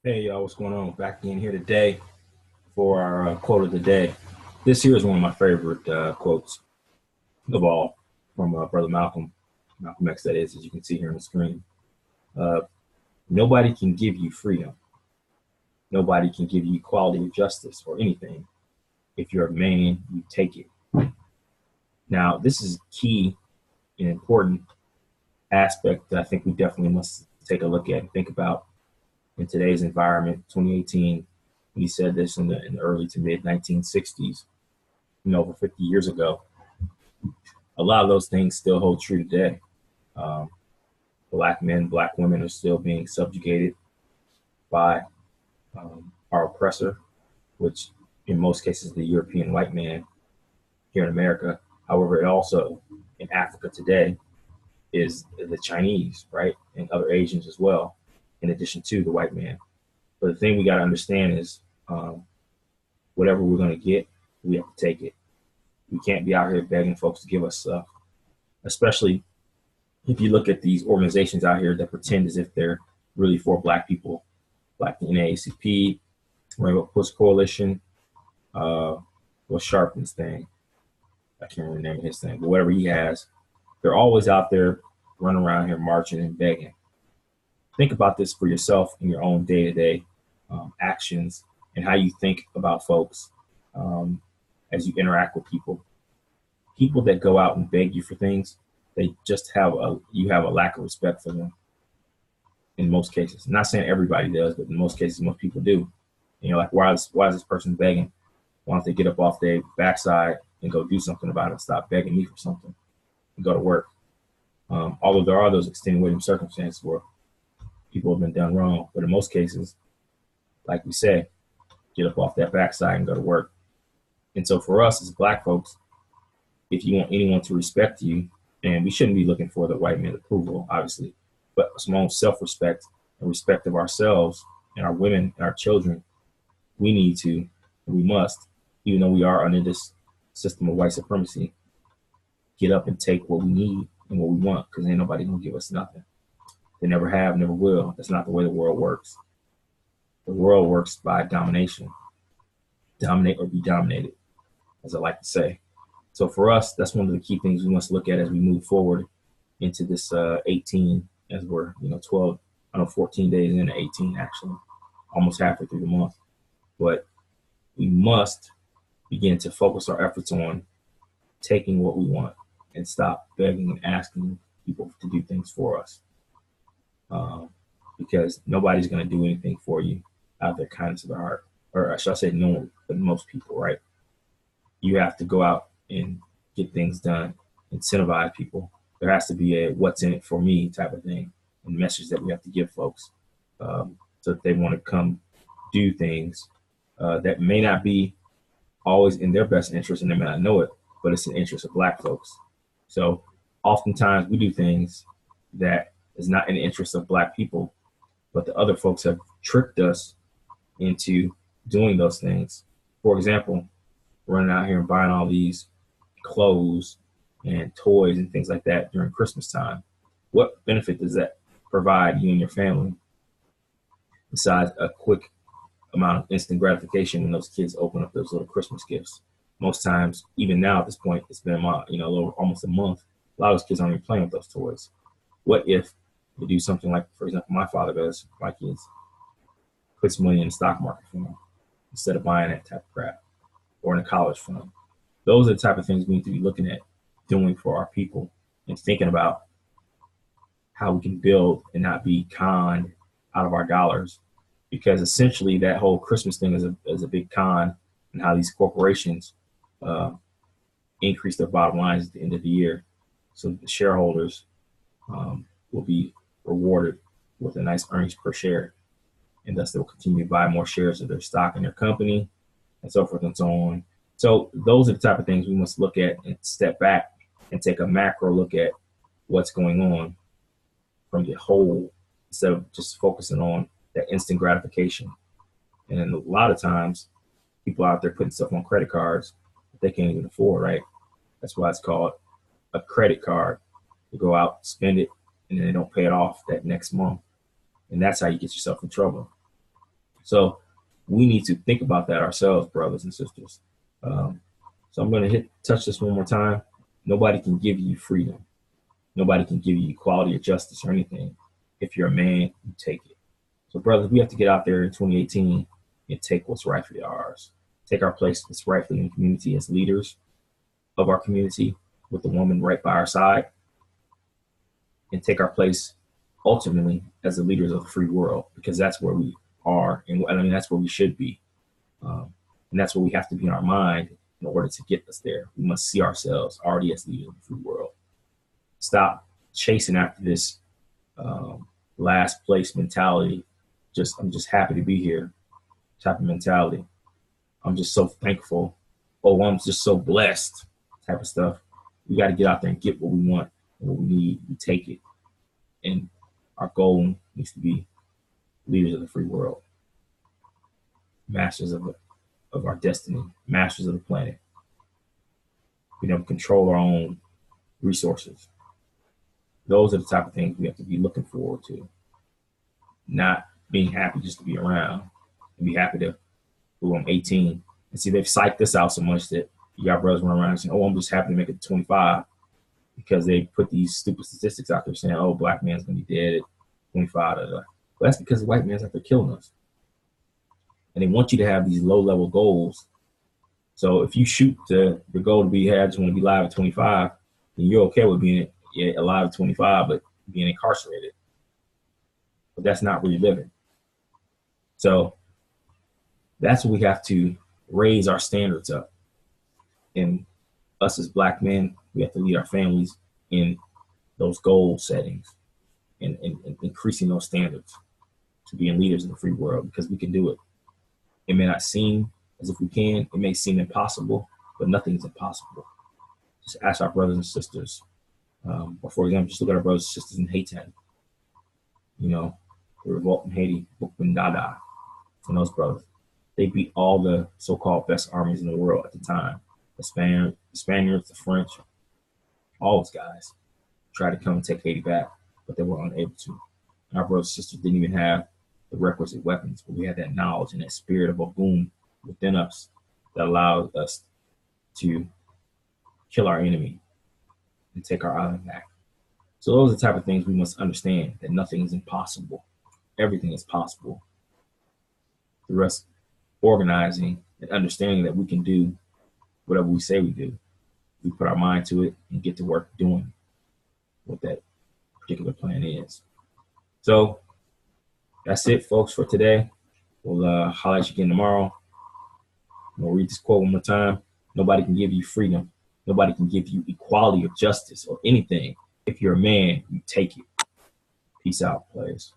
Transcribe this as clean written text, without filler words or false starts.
Hey y'all, what's going on? Back in here today for our quote of the day. This here is one of my favorite quotes of all from Brother Malcolm X, that is, as you can see here on the screen. Uh, Nobody can give you freedom. Nobody can give you equality or justice or anything. If you're a man, you take it. Now, this is key and important aspect that I think we definitely must take a look at and think about in today's environment, 2018. He said this in the early to mid 1960s, over 50 years ago. A lot of those things still hold true today. Um, Black men, black women are still being subjugated by our oppressor, which in most cases the European white man here in America. However, it also in Africa today is the Chinese, right, and other Asians as well, in addition to the white man. But the thing we got to understand is whatever we're going to get, we have to take it. We can't be out here begging folks to give us stuff, especially if you look at these organizations out here that pretend as if they're really for black people, like the NAACP, Rainbow Push Coalition, what's Sharpton's thing? I can't remember the name of his thing, but whatever he has, they're always out there running around here marching and begging. Think about this for yourself in your own day-to-day actions and how you think about folks um, as you interact with people. People that go out and beg you for things, they just have a lack of respect for them in most cases. I'm not saying everybody does, but in most cases, most people do. Like why is this person begging? Why don't they get up off their backside and go do something about it? Stop begging me for something and go to work. Although there are those extenuating circumstances where people have been done wrong, but in most cases, like we say, get up off that backside and go to work. And so for us as black folks, if you want anyone to respect you, and we shouldn't be looking for the white man's approval, obviously, but some own self-respect and respect of ourselves and our women and our children, we need to, and we must, even though we are under this system of white supremacy, get up and take what we need and what we want, because ain't nobody gonna give us nothing. They never have, never will. That's not the way the world works. The world works by domination. Dominate or be dominated, as I like to say. So for us, that's one of the key things we must look at as we move forward into this 18, as we're 12, 14 days into 18 actually, almost halfway through the month. But we must begin to focus our efforts on taking what we want and stop begging and asking people to do things for us, um, because nobody's going to do anything for you out of their kindness of their heart, or should I say, no one, but most people, right? You have to go out and get things done, incentivize people. There has to be a what's in it for me type of thing and message that we have to give folks, so that they want to come do things that may not be always in their best interest and they may not know it, but it's in the interest of black folks. So oftentimes we do things that is not in the interest of black people, but the other folks have tricked us into doing those things. For example, running out here and buying all these clothes and toys and things like that during Christmas time. What benefit does that provide you and your family besides a quick amount of instant gratification when those kids open up those little Christmas gifts? Most times, even now at this point, it's been a little almost a month. A lot of those kids aren't even playing with those toys. What if we do something like, for example, my father does for my kids, puts money in the stock market for them instead of buying that type of crap, or in a college fund? Those are the type of things we need to be looking at doing for our people and thinking about how we can build and not be conned out of our dollars. Because essentially that whole Christmas thing is a big con, and how these corporations uh, increase their bottom lines at the end of the year. So the shareholders will be rewarded with a nice earnings per share, and thus they'll continue to buy more shares of their stock in their company, and so forth and so on. So those are the type of things we must look at and step back and take a macro look at what's going on from the whole, instead of just focusing on that instant gratification. And a lot of times, people out there putting stuff on credit cards that they can't even afford, right? That's why it's called a credit card. You go out, spend it, and then they don't pay it off that next month. And that's how you get yourself in trouble. So we need to think about that ourselves, brothers and sisters. So I'm going to touch this one more time. Nobody can give you freedom. Nobody can give you equality or justice or anything. If you're a man, you take it. So, brothers, we have to get out there in 2018 and take what's rightfully ours. Take our place that's rightfully in the community as leaders of our community with the woman right by our side, and take our place ultimately as the leaders of the free world, because that's where we are, and I mean that's where we should be, and that's where we have to be in our mind in order to get us there. We must see ourselves already as leaders of the free world. Stop chasing after this last place mentality. I'm just happy to be here type of mentality. I'm just so thankful. Oh, I'm just so blessed type of stuff. We got to get out there and get what we want and what we need. We take it. And our goal needs to be leaders of the free world, masters of our destiny, masters of the planet. We don't control our own resources. Those are the type of things we have to be looking forward to. Not being happy just to be around and be happy to, oh, I'm 18. And see, they've psyched this out so much that you got brothers running around saying, oh, I'm just happy to make it to 25, because they put these stupid statistics out there saying, oh, black man's going to be dead at 25. Well, that's because the white man's out there killing us. And they want you to have these low-level goals. So if you shoot the goal to be, hey, I just want to be alive at 25, then you're okay with being alive at 25, but being incarcerated. But that's not where you're living. So that's what we have to raise our standards up. And us as black men, we have to lead our families in those goal settings and increasing those standards to being leaders in the free world, because we can do it. It may not seem as if we can. It may seem impossible, but nothing's impossible. Just ask our brothers and sisters. Or for example, just look at our brothers and sisters in Haiti. You know, the revolt in Haiti, Bukbin Dada, and those brothers. They beat all the so-called best armies in the world at the time. The Spaniards, the French, all those guys tried to come and take Haiti back, but they were unable to. And our brothers and sisters didn't even have the requisite weapons, but we had that knowledge and that spirit of Ogum within us that allowed us to kill our enemy and take our island back. So those are the type of things we must understand, that nothing is impossible. Everything is possible. The rest, organizing and understanding that we can do whatever we say we do. We put our mind to it and get to work doing what that particular plan is. So that's it, folks, for today. We'll highlight you again tomorrow. We'll read this quote one more time. Nobody can give you freedom. Nobody can give you equality or justice or anything. If you're a man, you take it. Peace out, players.